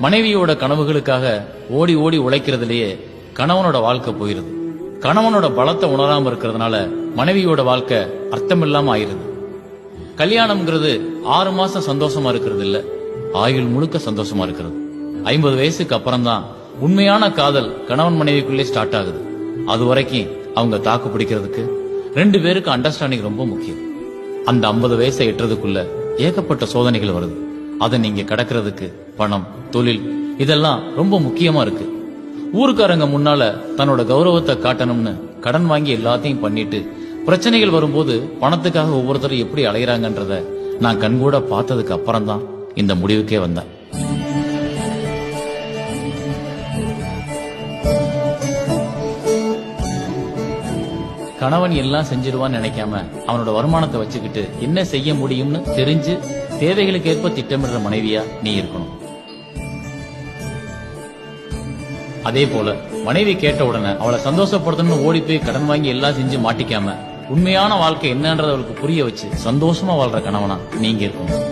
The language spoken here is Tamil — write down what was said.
மனைவியோட கனவுகளுக்காக ஓடி ஓடி உழைக்கிறதுலயே கணவனோட வாழ்க்கை போயிருது. கணவனோட பலத்தை உணராம இருக்கிறதுனால மனைவியோட வாழ்க்கை அர்த்தமில்லாம ஆயிருது. கல்யாணம்ங்கிறது 6 மாசம் சந்தோஷமா இருக்கிறது இல்ல, ஆயுள் முழுக்க சந்தோஷமா இருக்கிறது. 50 வயசுக்கு அப்புறம் தான் உண்மையான காதல் கணவன் மனைவிக்குள்ளே ஸ்டார்ட் ஆகுது. அது வரைக்கும் அவங்க தாக்கு பிடிக்கிறதுக்கு 2 பேருக்கு அண்டர்ஸ்டாண்டிங் ரொம்ப முக்கியம். அந்த 50 வயசை எட்டுறதுக்குள்ள ஏகப்பட்ட சோதனைகள் வருது. அதை நீங்க கடக்கிறதுக்கு பணம், தொழில் இதெல்லாம் ரொம்ப முக்கியமா இருக்கு. ஊருக்காரங்க முன்னால தன்னோட கௌரவத்தை காட்டணும்னு கடன் வாங்கி எல்லாத்தையும் பண்ணிட்டு பிரச்சனைகள் வரும்போது பணத்துக்காக ஒவ்வொருத்தரும் எப்படி அலையறாங்கன்றத நான் கண்கூட பார்த்ததுக்கு அப்புறம் தான் இந்த முடிவுக்கே வந்தேன். கணவன் எல்லாம் செஞ்சிருவான்னு நினைக்காம அவனோட வருமானத்தை வச்சுக்கிட்டு என்ன செய்ய முடியும்னு தெரிஞ்சு தேவைகளுக்கு ஏற்ப திட்டமிடுற மனைவியா நீ இருக்கணும். அதே போல மனைவி கேட்ட உடனே அவளை சந்தோஷப்படுத்தணும்னு ஓடி போய் கடன் வாங்கி எல்லாம் செஞ்சு மாட்டிக்காம உண்மையான வாழ்க்கை என்னன்றத அவளுக்கு புரிய வச்சு சந்தோஷமா வாழ்ற கணவனா நீங்க இருக்கணும்.